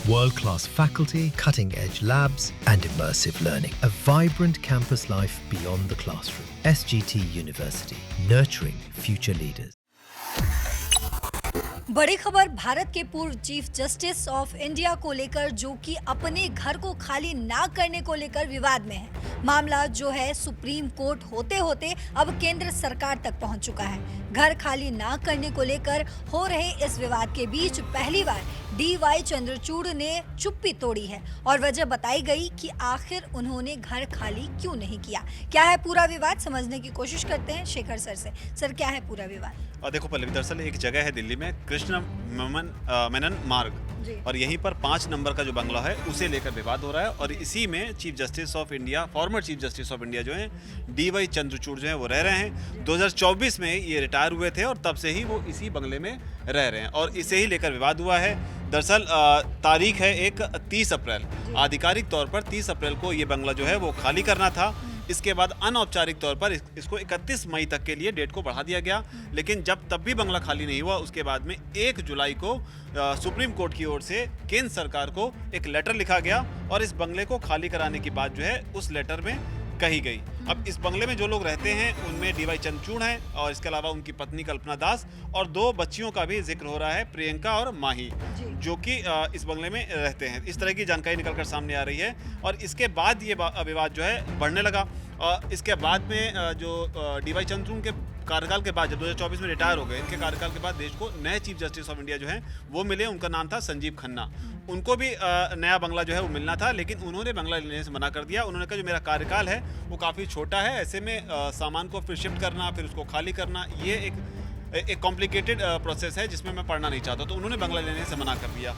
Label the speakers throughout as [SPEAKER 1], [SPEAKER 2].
[SPEAKER 1] World-class faculty, cutting-edge labs, and immersive learning. A vibrant campus life beyond the classroom. SGT University, nurturing future leaders.
[SPEAKER 2] बड़ी खबर भारत के पूर्व chief justice of India को लेकर, जो कि अपने घर को खाली ना करने को लेकर विवाद में है। मामला जो है सुप्रीम कोर्ट होते होते अब केंद्र सरकार तक पहुंच चुका है। घर खाली ना करने को लेकर हो रहे इस विवाद के बीच पहली बार DY चंद्रचूड़ ने चुप्पी तोड़ी है और वजह बताई गई कि आखिर उन्होंने घर खाली क्यों नहीं किया। क्या है पूरा विवाद, समझने की कोशिश करते हैं शेखर सर से। सर, क्या है पूरा विवाद?
[SPEAKER 3] देखो पल्लवी, दरअसल एक जगह है दिल्ली में कृष्ण मेनन मार्ग, और यहीं पर 5 नंबर का जो बंगला है उसे लेकर विवाद हो रहा है। और इसी में chief justice of India, former chief justice of India जो है DY चंद्रचूड़ जो है वो रह रहे हैं। 2024 में ये रिटायर हुए थे और तब से ही वो इसी बंगले में रह रहे हैं और इसे ही लेकर विवाद हुआ है। दरअसल तारीख है एक 30 अप्रैल, आधिकारिक तौर पर 30 अप्रैल को ये बंगला जो है वो खाली करना था। इसके बाद अनौपचारिक तौर पर इसको 31 मई तक के लिए डेट को बढ़ा दिया गया, लेकिन जब तब भी बंगला खाली नहीं हुआ, उसके बाद में 1 जुलाई को सुप्रीम कोर्ट की ओर से केंद्र सरकार को एक लेटर लिखा गया और इस बंगले को खाली कराने की बात जो है उस लेटर में कही गई। अब इस बंगले में जो लोग रहते हैं उनमें DY चंद्रचूड़ हैं और इसके अलावा उनकी पत्नी कल्पना दास और 2 बच्चियों का भी जिक्र हो रहा है, प्रियंका और माही, जो कि इस बंगले में रहते हैं। इस तरह की जानकारी निकलकर सामने आ रही है और इसके बाद ये विवाद जो है बढ़ने लगा। और इसके बाद में जो DY चंद्रचूड़ के कार्यकाल के बाद, जब 2024 में रिटायर हो गए, इनके कार्यकाल के बाद देश को नए चीफ जस्टिस ऑफ इंडिया जो हैं वो मिले। उनका नाम था संजीव खन्ना। उनको भी नया बंगला जो है वो मिलना था, लेकिन उन्होंने बंगला लेने से मना कर दिया। उन्होंने कहा जो मेरा कार्यकाल है वो काफ़ी छोटा है, ऐसे में सामान को फिर शिफ्ट करना, फिर उसको खाली करना, ये एक कॉम्प्लिकेटेड प्रोसेस है जिसमें मैं पढ़ना नहीं चाहता, तो उन्होंने बंगला लेने से मना कर दिया।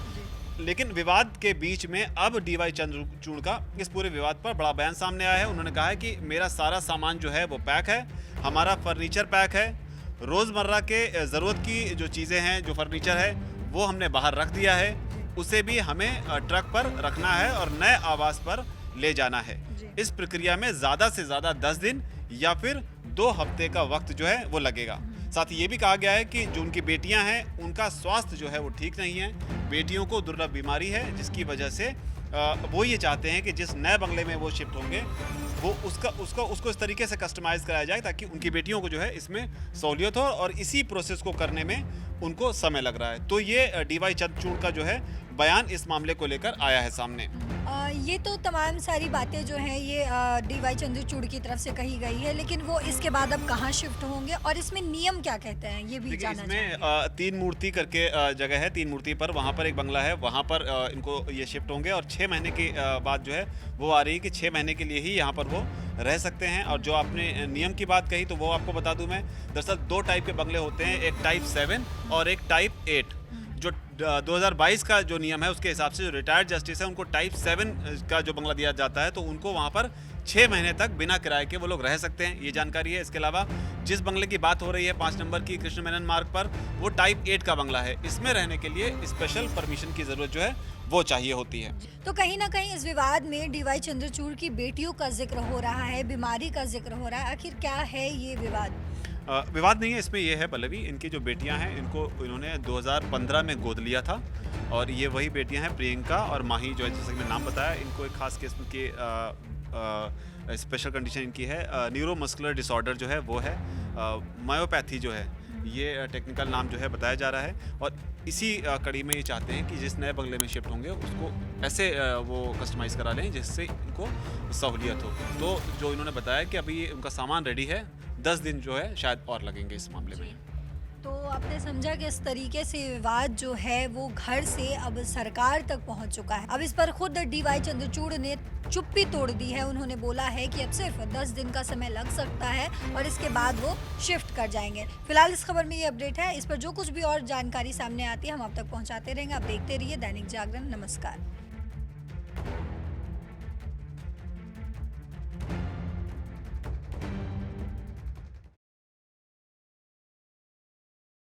[SPEAKER 3] लेकिन विवाद के बीच में अब DY चंद्रचूड़ का इस पूरे विवाद पर बड़ा बयान सामने आया है। उन्होंने कहा है कि मेरा सारा सामान जो है वो पैक है, हमारा फर्नीचर पैक है, रोज़मर्रा के ज़रूरत की जो चीज़ें हैं, जो फर्नीचर है वो हमने बाहर रख दिया है, उसे भी हमें ट्रक पर रखना है और नए आवास पर ले जाना है। इस प्रक्रिया में ज़्यादा से ज़्यादा 10 दिन या फिर 2 हफ्ते का वक्त जो है वो लगेगा। साथ ही ये भी कहा गया है कि जो उनकी बेटियां हैं उनका स्वास्थ्य जो है वो ठीक नहीं है, बेटियों को दुर्लभ बीमारी है, जिसकी वजह से वो ये चाहते हैं कि जिस नए बंगले में वो शिफ्ट होंगे वो उसको इस तरीके से कस्टमाइज़ कराया जाए ताकि उनकी बेटियों को जो है इसमें सहूलियत हो, और इसी प्रोसेस को करने में उनको समय लग रहा है। तो ये DY चंद्रचूड़ का जो है बयान इस मामले को लेकर आया है सामने।
[SPEAKER 2] ये तो तमाम सारी बातें जो हैं ये DY चंद्रचूड़ की तरफ से कही गई है, लेकिन वो इसके बाद अब कहाँ शिफ्ट होंगे और इसमें नियम क्या कहते हैं ये भी जानना चाहिए।
[SPEAKER 3] इसमें 3 मूर्ति करके जगह है, 3 मूर्ति पर, वहाँ पर एक बंगला है, वहाँ पर इनको ये शिफ्ट होंगे और 6 महीने की बात जो है वो आ रही है कि 6 महीने के लिए ही यहाँ पर वो रह सकते हैं। और जो आपने नियम की बात कही तो वो आपको बता दूं मैं, दरअसल 2 टाइप के बंगले होते हैं, एक टाइप 7 और एक टाइप 8। जो 2022 का जो नियम है उसके हिसाब से जो रिटायर्ड जस्टिस है उनको टाइप 7 का जो बंगला दिया जाता है, तो उनको वहाँ पर 6 महीने तक बिना किराए के वो लोग रह सकते हैं, ये जानकारी है। इसके अलावा जिस बंगले की बात हो रही है 5 नंबर की कृष्ण मेनन मार्ग पर, वो टाइप 8 का बंगला है। इसमें रहने के लिए स्पेशल परमिशन की ज़रूरत जो है वो चाहिए होती है।
[SPEAKER 2] तो कहीं ना कहीं इस विवाद में DY चंद्रचूड़ की बेटियों का जिक्र हो रहा है, बीमारी का जिक्र हो रहा है। आखिर क्या है ये विवाद?
[SPEAKER 3] विवाद नहीं है, इसमें यह है पल्लवी, इनकी जो बेटियां हैं इन्होंने 2015 में गोद लिया था और ये वही बेटियां हैं प्रियंका और माही, जो है जैसे कि मैंने नाम बताया। इनको एक खास किस्म के स्पेशल कंडीशन इनकी है, न्यूरोमस्कुलर डिसऑर्डर जो है वो है, मायोपैथी जो है ये टेक्निकल नाम जो है बताया जा रहा है। और इसी कड़ी में ये चाहते हैं कि जिस नए बंगले में शिफ्ट होंगे उसको ऐसे वो कस्टमाइज़ करा लें जिससे इनको सहूलियत हो। तो जो इन्होंने बताया कि अभी उनका सामान रेडी है, 10 दिन जो है शायद और लगेंगे इस मामले में।
[SPEAKER 2] तो आपने समझा कि इस तरीके से विवाद जो है वो घर से अब सरकार तक पहुंच चुका है। अब इस पर खुद DY चंद्रचूड़ ने चुप्पी तोड़ दी है। उन्होंने बोला है कि अब सिर्फ 10 दिन का समय लग सकता है और इसके बाद वो शिफ्ट कर जाएंगे। फिलहाल इस खबर में ये अपडेट है। इस पर जो कुछ भी और जानकारी सामने आती है हम आप तक पहुंचाते रहेंगे। आप देखते रहिए दैनिक जागरण। नमस्कार।